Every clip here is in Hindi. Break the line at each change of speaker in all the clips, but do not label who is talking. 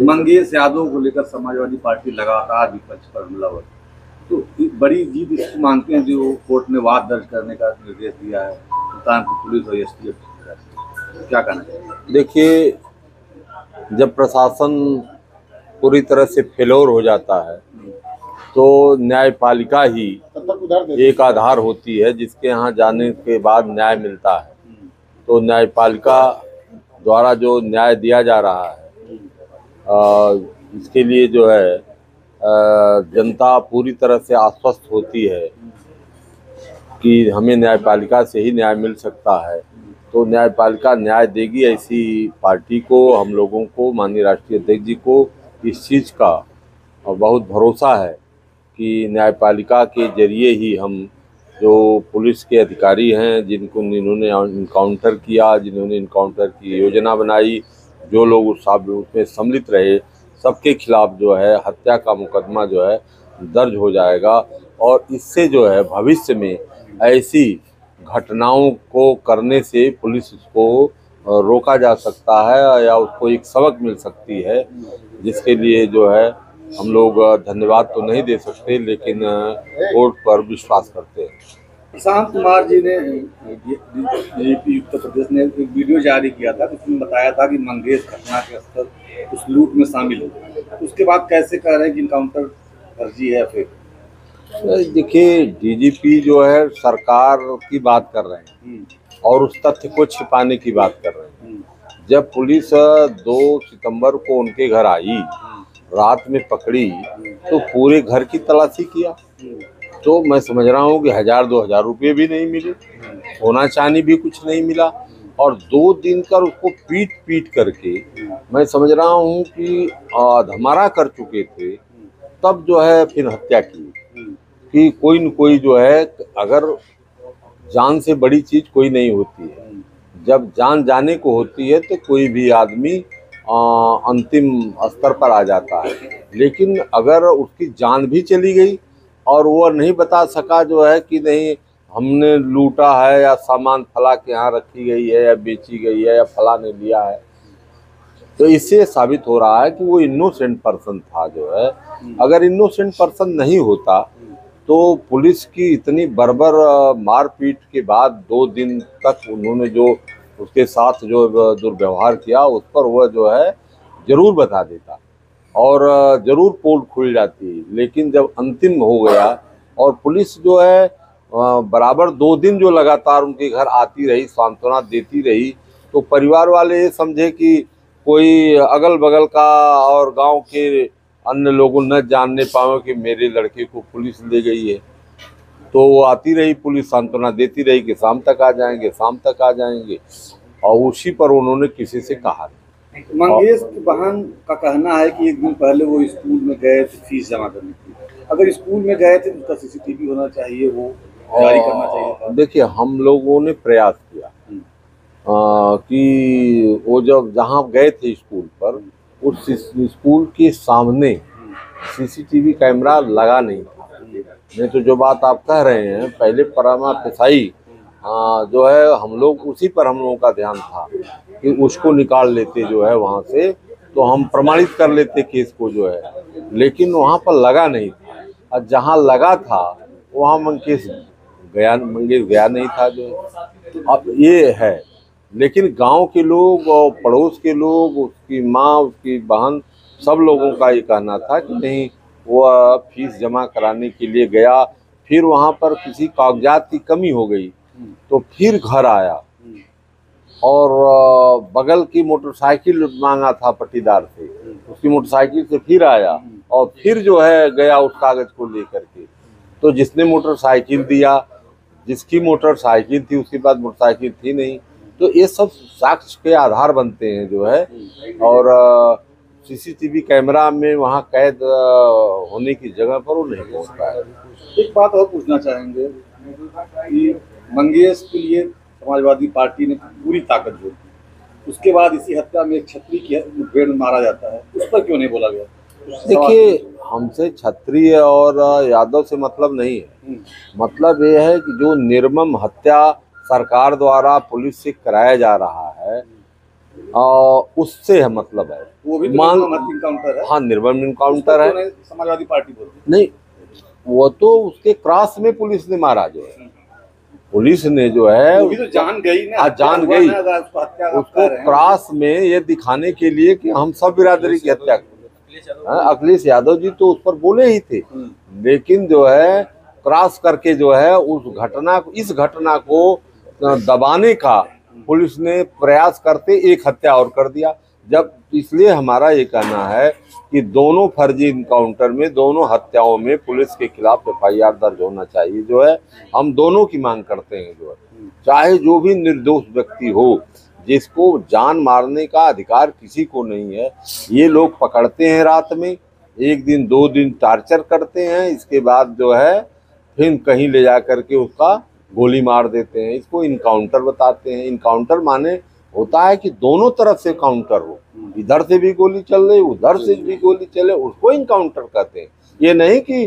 मंगेश यादव को लेकर समाजवादी पार्टी लगातार विपक्ष पर हमलावर। तो बड़ी जीत इसको मानते हैं जो कोर्ट ने वाद दर्ज करने का निर्देश दिया है सुल्तानपुर पुलिस और एसटीएफ, क्या कहना चाहिए?
देखिए, जब प्रशासन पूरी तरह से फेलोर हो जाता है तो न्यायपालिका ही एक आधार होती है जिसके यहाँ जाने के बाद न्याय मिलता है। तो न्यायपालिका द्वारा जो न्याय दिया जा रहा है इसके लिए जो है जनता पूरी तरह से आश्वस्त होती है कि हमें न्यायपालिका से ही न्याय मिल सकता है। तो न्यायपालिका न्याय देगी, ऐसी पार्टी को, हम लोगों को, माननीय राष्ट्रीय अध्यक्ष जी को इस चीज़ का बहुत भरोसा है कि न्यायपालिका के जरिए ही हम जो पुलिस के अधिकारी हैं जिन्होंने इनकाउंटर किया, जिन्होंने इनकाउंटर की योजना बनाई, जो लोग उसमें सम्मिलित रहे, सबके खिलाफ जो है हत्या का मुकदमा जो है दर्ज हो जाएगा। और इससे जो है भविष्य में ऐसी घटनाओं को करने से पुलिस को रोका जा सकता है या उसको एक सबक मिल सकती है, जिसके लिए जो है हम लोग धन्यवाद तो नहीं दे सकते लेकिन कोर्ट पर विश्वास करते हैं।
प्रशांत कुमार जी ने डीजीपी उत्तर प्रदेश ने एक वीडियो जारी किया था जिसमें बताया था कि मंगेश घटना के स्थल उस लूट में शामिल हो। उसके बाद कैसे कह रहे हैं कि इनकाउंटर फर्जी है? फिर
देखिए, डीजीपी जो है सरकार की बात कर रहे हैं और उस तथ्य को छिपाने की बात कर रहे हैं। जब पुलिस 2 सितंबर को उनके घर आई, रात में पकड़ी, तो पूरे घर की तलाशी किया। तो मैं समझ रहा हूँ कि 1000-2000 रुपये भी नहीं मिले, सोना चांदी भी कुछ नहीं मिला, और 2 दिन कर उसको पीट पीट करके मैं समझ रहा हूँ कि धमारा कर चुके थे। तब जो है फिर हत्या की कि कोई न कोई जो है, अगर जान से बड़ी चीज़ कोई नहीं होती है, जब जान जाने को होती है तो कोई भी आदमी अंतिम स्तर पर आ जाता है। लेकिन अगर उसकी जान भी चली गई और वो नहीं बता सका जो है कि नहीं हमने लूटा है या सामान फला के यहाँ रखी गई है या बेची गई है या फला ने लिया है, तो इससे साबित हो रहा है कि वो इनोसेंट पर्सन था जो है। अगर इनोसेंट पर्सन नहीं होता तो पुलिस की इतनी बर्बर मारपीट के बाद 2 दिन तक उन्होंने जो उसके साथ जो दुर्व्यवहार किया उस पर वह जो है ज़रूर बता देता और ज़रूर पोल खुल जाती। लेकिन जब अंतिम हो गया और पुलिस जो है बराबर 2 दिन जो लगातार उनके घर आती रही, सांत्वना देती रही, तो परिवार वाले ये समझे कि कोई अगल बगल का और गांव के अन्य लोगों न जानने पाए कि मेरे लड़के को पुलिस ले गई है। तो वो आती रही, पुलिस सांत्वना देती रही कि शाम तक आ जाएंगे, शाम तक आ जाएंगे, और उसी पर उन्होंने किसी से कहा नहीं।
मंगेश की बहन का कहना है कि एक दिन पहले वो स्कूल में गए थे फीस जमा करने की। अगर स्कूल में गए थे तो उसका सीसीटीवी होना चाहिए, वो जारी करना चाहिए।
देखिए, हम लोगों ने प्रयास किया कि वो जब जहाँ गए थे स्कूल पर, उस स्कूल के सामने सीसीटीवी कैमरा लगा नहीं था। नहीं तो जो बात आप कह रहे हैं, पहले परमा पिसाई जो है हम लोग उसी पर हम लोगों का ध्यान था कि उसको निकाल लेते जो है वहाँ से, तो हम प्रमाणित कर लेते केस को जो है। लेकिन वहाँ पर लगा नहीं था, और जहाँ लगा था वहाँ मंगेश गया नहीं था जो। अब ये है, लेकिन गांव के लोग और पड़ोस के लोग, उसकी माँ, उसकी बहन, सब लोगों का ये कहना था कि नहीं, वह फीस जमा कराने के लिए गया, फिर वहाँ पर किसी कागजात की कमी हो गई तो फिर घर आया और बगल की मोटरसाइकिल मांगा था पट्टीदार से, उसकी मोटरसाइकिल से फिर आया और फिर जो है गया उस कागज को लेकर के। तो जिसने मोटरसाइकिल दिया, जिसकी मोटरसाइकिल थी, उसके बाद मोटरसाइकिल थी नहीं। तो ये सब साक्ष्य के आधार बनते हैं जो है, और सीसीटीवी कैमरा में वहाँ कैद होने की जगह पर वो नहीं पहुँच पाया।
एक बात और पूछना चाहेंगे कि मंगेश के लिए समाजवादी पार्टी ने पूरी ताकत जोड़ दी, उसके बाद इसी हत्या में एक छत्री की मुठभेड़ में मारा जाता है, उस पर क्यों नहीं बोला गया?
देखिए, हमसे क्षत्रिय और यादव से मतलब नहीं है। मतलब ये है कि जो निर्मम हत्या सरकार द्वारा पुलिस से कराया जा रहा है, उससे है मतलब है।
वो भी तो
मान
इनकाउंटर है।
हाँ, निर्मम इनकाउंटर है।
तो समाजवादी पार्टी बोलती
नहीं, वो तो उसके क्रॉस में पुलिस ने मारा जो है। पुलिस ने जो है
वो भी तो जान गई ना,
जान गई उसको
उसको
क्रॉस में ये दिखाने के लिए कि हम सब बिरादरी की हत्या कर। अखिलेश यादव जी तो उस पर बोले ही थे, लेकिन जो है क्रॉस करके जो है इस घटना को दबाने का पुलिस ने प्रयास करते एक हत्या और कर दिया। जब इसलिए हमारा ये कहना है कि दोनों फर्जी इनकाउंटर में, दोनों हत्याओं में पुलिस के खिलाफ FIR दर्ज होना चाहिए जो है। हम दोनों की मांग करते हैं जो है, चाहे जो भी निर्दोष व्यक्ति हो, जिसको जान मारने का अधिकार किसी को नहीं है। ये लोग पकड़ते हैं रात में, 1 दिन 2 दिन टार्चर करते हैं, इसके बाद जो है फिर कहीं ले जा करके उसका गोली मार देते हैं। इसको इनकाउंटर बताते हैं। इनकाउंटर माने होता है कि दोनों तरफ से काउंटर हो, इधर से भी गोली चल रही, उधर से भी गोली चले, उसको इनकाउंटर कहते हैं। ये नहीं कि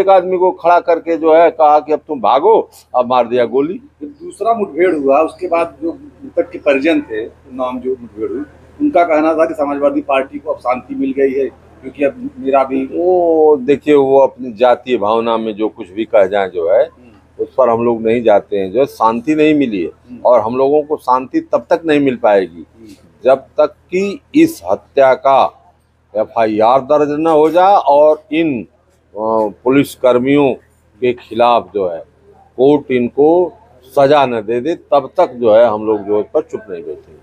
एक आदमी को खड़ा करके जो है कहा कि अब तुम भागो, अब मार दिया गोली।
दूसरा मुठभेड़ हुआ, उसके बाद जो मृतक के परिजन थे, नाम जो मुठभेड़ हुई, उनका कहना था कि समाजवादी पार्टी को अब शांति मिल गई है, क्योंकि अब मेरा भी
वो देखिए, वो अपनी जातीय भावना में जो कुछ भी कह जाए जो है, उस पर हम लोग नहीं जाते हैं। जो शांति नहीं मिली है, और हम लोगों को शांति तब तक नहीं मिल पाएगी जब तक कि इस हत्या का FIR दर्ज न हो जाए और इन पुलिस कर्मियों के खिलाफ जो है कोर्ट इनको सजा न दे दे, तब तक जो है हम लोग जो है इस पर चुप नहीं बैठेंगे।